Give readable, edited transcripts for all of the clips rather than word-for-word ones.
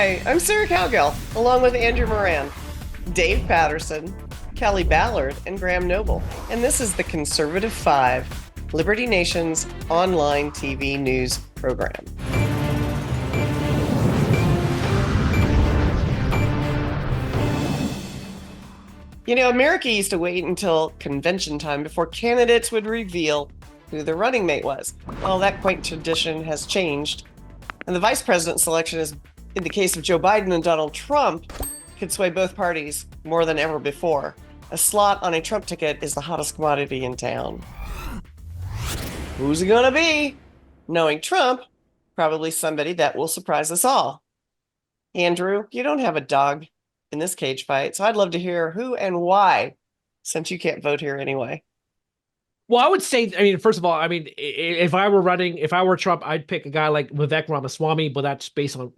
Hi, I'm Sarah Cowgill, along with Andrew Moran, Dave Patterson, Kelly Ballard, and Graham Noble. And this is the Conservative Five, Liberty Nation's online TV news program. You know, America used to wait until convention time before candidates would reveal who their running mate was. Well, that quaint tradition has changed. And the vice president selection is, in the case of Joe Biden and Donald Trump, could sway both parties more than ever before. A slot on a Trump ticket is the hottest commodity in town. Who's it going to be? Knowing Trump, probably somebody that will surprise us all. Andrew, you don't have a dog in this cage fight, so I'd love to hear who and why, since you can't vote here anyway. Well, I would say, first of all, if I were Trump, I'd pick a guy like Vivek Ramaswamy, but that's based on,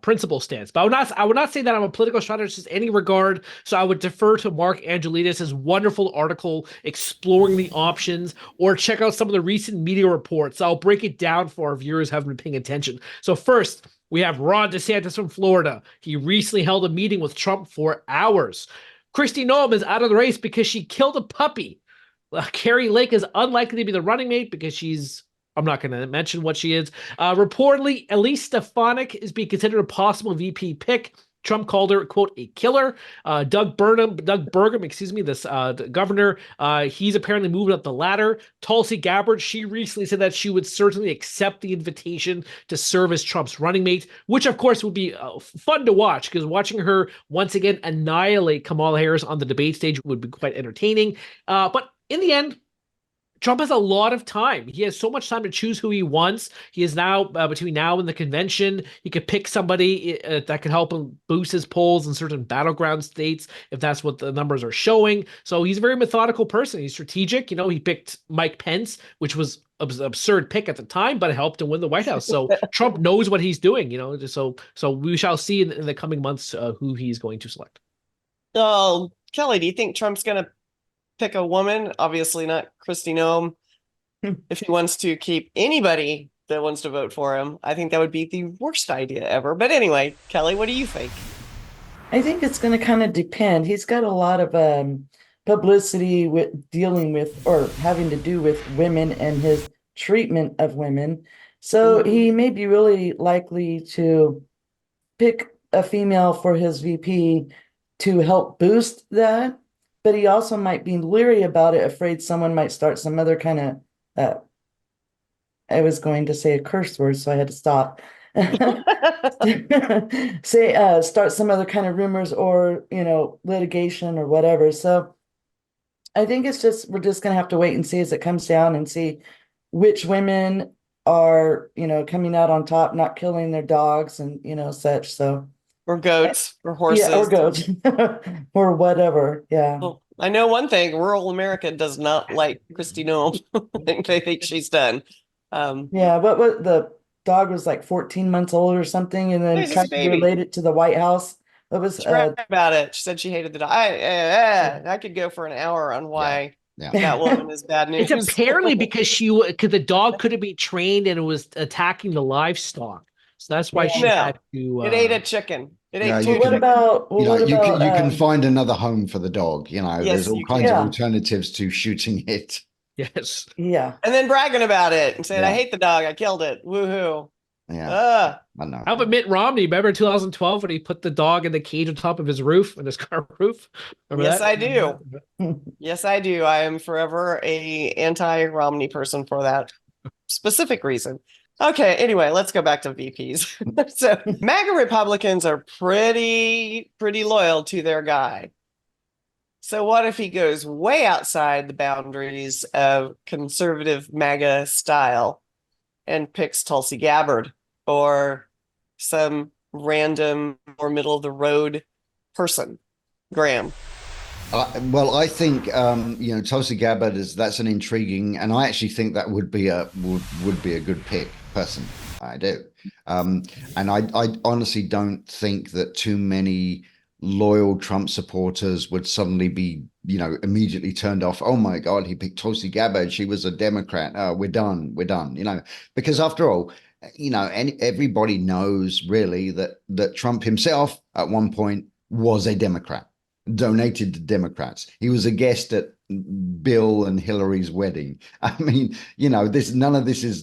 principle stance. But I would not say that I'm a political strategist in any regard. So I would defer to Mark Angelides' wonderful article exploring the options, or check out some of the recent media reports. I'll break it down for our viewers who haven't been paying attention. So first, we have Ron DeSantis from Florida. He recently held a meeting with Trump for hours. Kristi Noem is out of the race because she killed a puppy. Carrie Lake is unlikely to be the running mate because I'm not going to mention what she is. Reportedly, Elise Stefanik is being considered a possible VP pick. Trump called her, quote, a killer. Doug Burgum, the governor, he's apparently moving up the ladder. Tulsi Gabbard, she recently said that she would certainly accept the invitation to serve as Trump's running mate, which of course would be fun to watch, because watching her once again annihilate Kamala Harris on the debate stage would be quite entertaining. But in the end, Trump has a lot of time. He has so much time to choose who he wants. He is now, between now and the convention, he could pick somebody that could help him boost his polls in certain battleground states, if that's what the numbers are showing. So he's a very methodical person. He's strategic. He picked Mike Pence, which was an absurd pick at the time, but it helped him win the White House. So Trump knows what he's doing, so we shall see in the coming months who he's going to select. Oh, Kelly, do you think Trump's going to pick a woman? Obviously not Kristi Noem. If he wants to keep anybody that wants to vote for him, I think that would be the worst idea ever. But anyway, Kelly, what do you think? I think it's going to kind of depend. He's got a lot of publicity with dealing with or having to do with women and his treatment of women. So he may be really likely to pick a female for his VP to help boost that. But he also might be leery about it, afraid someone might start some other kind of, I was going to say a curse word, so I had to stop. Start some other kind of rumors or, litigation or whatever. So I think we're just going to have to wait and see as it comes down and see which women are, coming out on top, not killing their dogs and, such. So. Or goats, or horses. Yeah, or goats, or whatever. Yeah. Well, I know one thing: rural America does not like Kristi Noem. They think she's done. Yeah, what the dog was like 14 months old or something, and then tried to relate it to the White House. What was about it? She said she hated the dog. I could go for an hour on why that woman is bad news. It's apparently because the dog couldn't be trained and it was attacking the livestock. So that's why she had to. It ate a chicken. It ate you chicken. You can find another home for the dog. Yes, there's all kinds of alternatives to shooting it. Yes. Yeah. And then bragging about it and saying, I hate the dog. I killed it. Woohoo. Yeah. I know. How about Mitt Romney? Remember in 2012 when he put the dog in the cage on top of his roof, in his car roof? Yes, I do. Yes, I do. I am forever a anti-Romney person for that specific reason. Okay, anyway, let's go back to VPs. So MAGA Republicans are pretty loyal to their guy. So what if he goes way outside the boundaries of conservative MAGA style and picks Tulsi Gabbard or some random or middle of the road person? Graham. Well, I think Tulsi Gabbard that's an intriguing, and I actually think that would be a good pick. Personally, I do, and I honestly don't think that too many loyal Trump supporters would suddenly be, immediately turned off. Oh my God, he picked Tulsi Gabbard. She was a Democrat. We're done. We're done. Because after all, everybody knows really that Trump himself at one point was a Democrat, donated to Democrats. He was a guest at Bill and Hillary's wedding. I mean, none of this is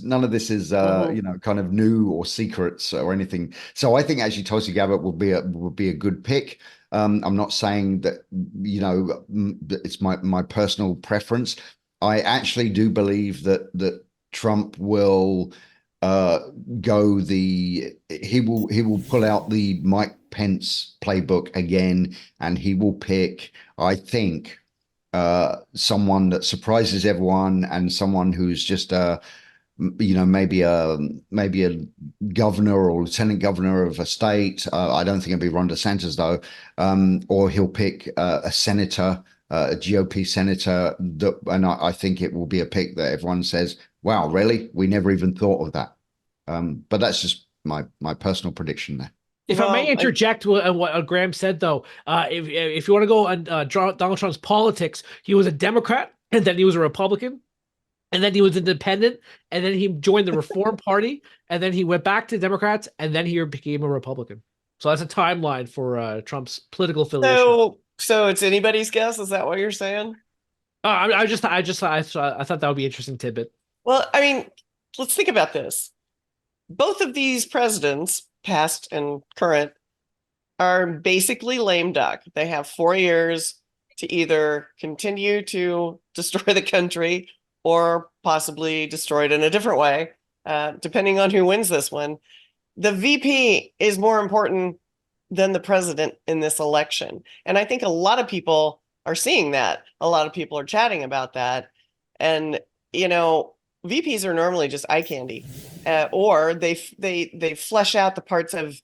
kind of new or secrets or anything. So I think actually Tulsi Gabbard would be a good pick. I'm not saying that, it's my personal preference. I actually do believe that Trump will go he will pull out the Mike Pence playbook again, and he will pick, I think, someone that surprises everyone, and someone who's just maybe a governor or lieutenant governor of a state. I don't think it'll be Ron DeSantis though. Or he'll pick a senator, a GOP senator, and I think it will be a pick that everyone says, "Wow, really? We never even thought of that." But that's just my personal prediction there. If I may interject what Graham said, though, if you want to go on Donald Trump's politics, he was a Democrat, and then he was a Republican, and then he was independent, and then he joined the Reform Party, and then he went back to Democrats, and then he became a Republican. So that's a timeline for Trump's political affiliation. So it's anybody's guess. Is that what you're saying? I thought that would be an interesting tidbit. Well, I mean, let's think about this. Both of these presidents, past and current, are basically lame duck. They have 4 years to either continue to destroy the country or possibly destroy it in a different way, depending on who wins this one. The VP is more important than the president in this election. And I think a lot of people are seeing that. A lot of people are chatting about that. And, VPs are normally just eye candy, or they flesh out the parts of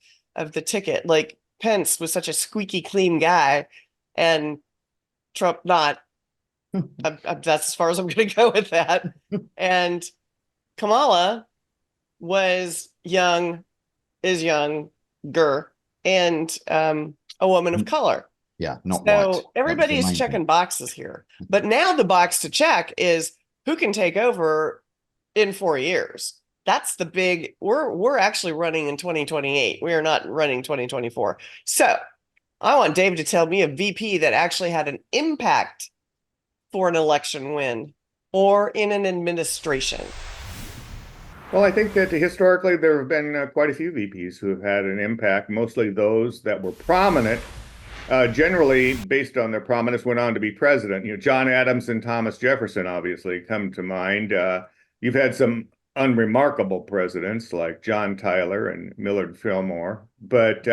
the ticket. Like Pence was such a squeaky clean guy, and Trump not. That's as far as I'm going to go with that. And Kamala is younger, and a woman of color. Yeah, not so white. Everybody is checking boxes here. But now the box to check is who can take over in 4 years. That's the big. We're actually running in 2028. We are not running 2024. So I want Dave to tell me a VP that actually had an impact for an election win or in an administration. Well, I think that historically there have been quite a few VPs who have had an impact, mostly those that were prominent. Generally, based on their prominence, went on to be president. John Adams and Thomas Jefferson obviously come to mind. You've had some unremarkable presidents like John Tyler and Millard Fillmore, but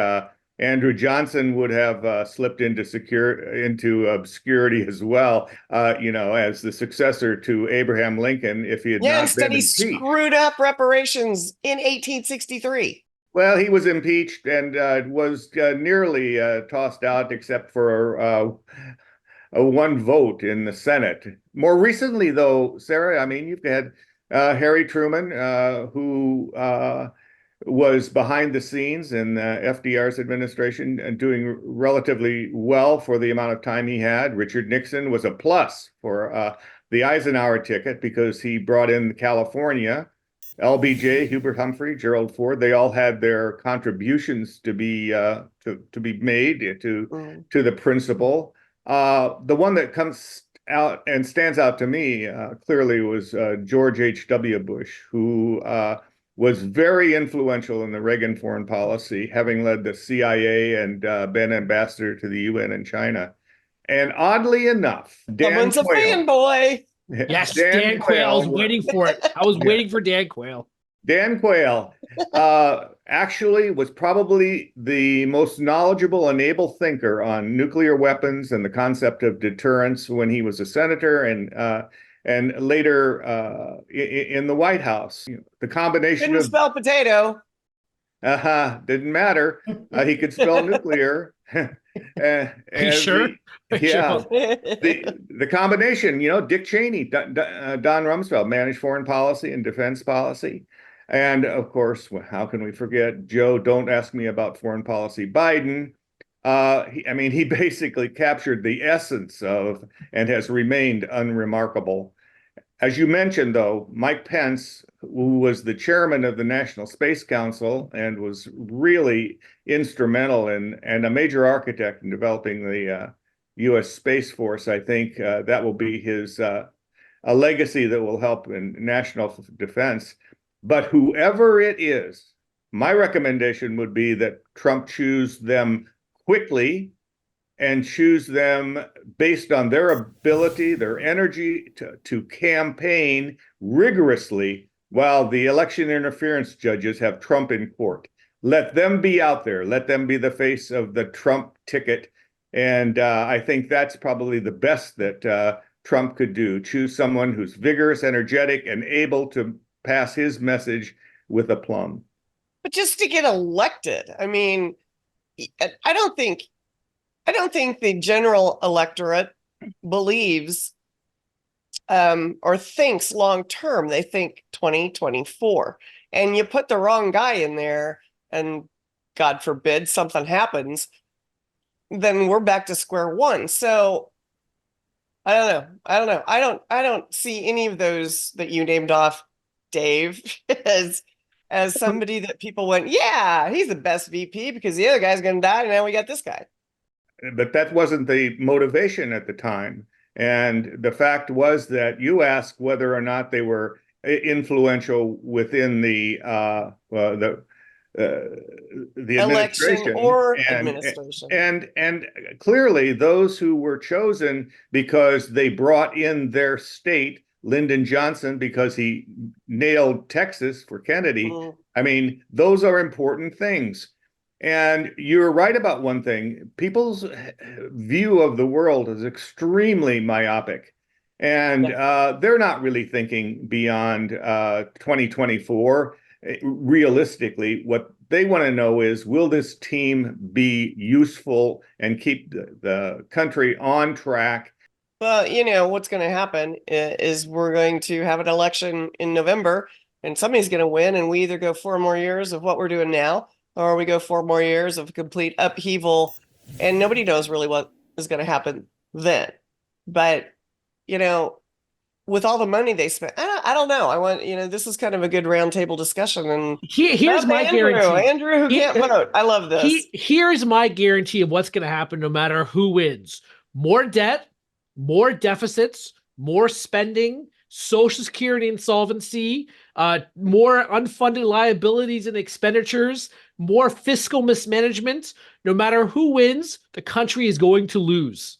Andrew Johnson would have slipped into obscurity as well, as the successor to Abraham Lincoln if he had not instead been he impeached. Screwed up reparations in 1863. Well, he was impeached and was nearly tossed out, except for a one vote in the Senate. More recently, though, Sarah, I mean, you've had Harry Truman, who was behind the scenes in FDR's administration and doing relatively well for the amount of time he had. Richard Nixon was a plus for the Eisenhower ticket because he brought in California. LBJ, Hubert Humphrey, Gerald Ford, they all had their contributions to be made to the principle. The one that comes out and stands out to me clearly was George H.W. Bush, who was very influential in the Reagan foreign policy, having led the CIA and been ambassador to the UN in China. And oddly enough, Someone's a fanboy. Yes, Dan Quayle. I was waiting for it. I was waiting for Dan Quayle. Dan Quayle actually was probably the most knowledgeable and able thinker on nuclear weapons and the concept of deterrence when he was a senator and later in the White House. The combination Couldn't spell potato. Didn't matter. He could spell nuclear. Are you sure? Yeah. The combination, Dick Cheney, Don Rumsfeld managed foreign policy and defense policy. And of course, how can we forget Joe? Don't ask me about foreign policy. Biden, he basically captured the essence of and has remained unremarkable. As you mentioned, though, Mike Pence, who was the chairman of the National Space Council and was really instrumental and a major architect in developing the U.S. Space Force, I think that will be his a legacy that will help in national defense. But whoever it is, my recommendation would be that Trump choose them quickly and choose them based on their ability, their energy to campaign rigorously while the election interference judges have Trump in court. Let them be out there. Let them be the face of the Trump ticket. And I think that's probably the best that Trump could do. Choose someone who's vigorous, energetic, and able to pass his message with aplomb. But just to get elected, I mean, I don't think the general electorate believes or thinks long term. They think 2024. And you put the wrong guy in there, and God forbid something happens, then we're back to square one. So I don't know. I don't see any of those that you named off, Dave, as somebody that people went, yeah, he's the best VP because the other guy's going to die, and now we got this guy. But that wasn't the motivation at the time. And the fact was that you asked whether or not they were influential within the Election administration or administration. And clearly those who were chosen because they brought in their state, Lyndon Johnson, because he nailed Texas for Kennedy. I mean, those are important things. And you're right about one thing. People's view of the world is extremely myopic. And they're not really thinking beyond 2024. Realistically, what they want to know is, will this team be useful and keep the country on track? Well, you know, what's going to happen is we're going to have an election in November, and somebody's going to win, and we either go 4 more years of what we're doing now, or we go 4 more years of complete upheaval, and nobody knows really what is going to happen then. But, you know, with all the money they spent, I don't know. I want, you know, this is kind of a good roundtable discussion. And here's my guarantee. Andrew, who can't vote. I love this. Here's my guarantee of what's going to happen no matter who wins. More debt, more deficits, more spending, Social Security insolvency, more unfunded liabilities and expenditures, more fiscal mismanagement. No matter who wins, the country is going to lose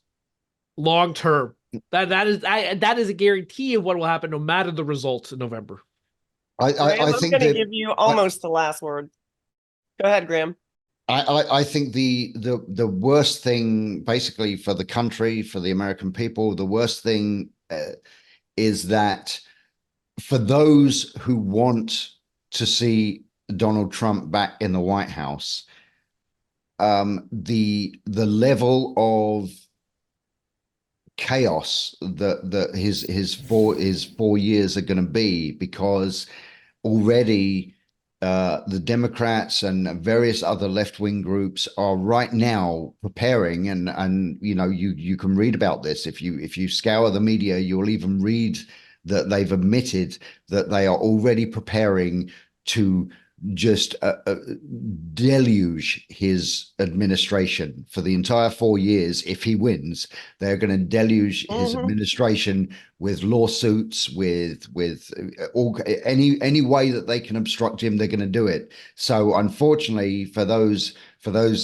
long term. That is a guarantee of what will happen no matter the results in November. I think I'm going to give you almost the last word. Go ahead, Graham. I think the worst thing, basically, for the country, for the American people, the worst thing is that for those who want to see Donald Trump back in the White House, the level of chaos that his 4 years are going to be, because already the Democrats and various other left-wing groups are right now preparing, and you know, you can read about this if you scour the media. You'll even read that they've admitted that they are already preparing to just deluge his administration for the entire 4 years. If he wins, they're going to deluge his administration with lawsuits, with all any way that they can obstruct him, they're going to do it. So unfortunately for those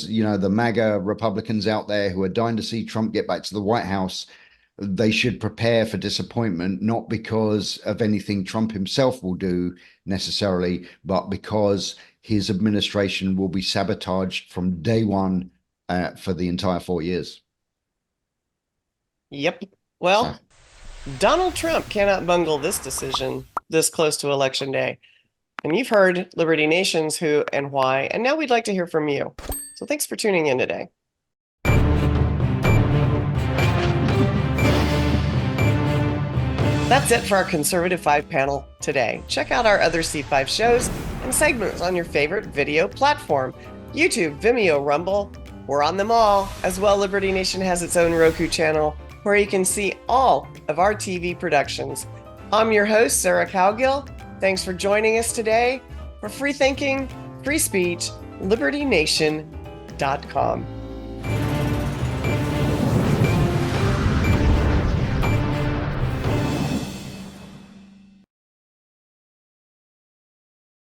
you know, the MAGA Republicans out there who are dying to see Trump get back to the White House, they should prepare for disappointment, not because of anything Trump himself will do necessarily, but because his administration will be sabotaged from day one for the entire 4 years. Yep. Well, Donald Trump cannot bungle this decision this close to Election Day. And you've heard Liberty Nation's who and why, and now we'd like to hear from you. So thanks for tuning in today. That's it for our Conservative 5 panel today. Check out our other C5 shows and segments on your favorite video platform: YouTube, Vimeo, Rumble, We're on them all. As well, Liberty Nation has its own Roku channel where you can see all of our TV productions. I'm your host, Sarah Cowgill. Thanks for joining us today for Free Thinking, Free Speech, LibertyNation.com.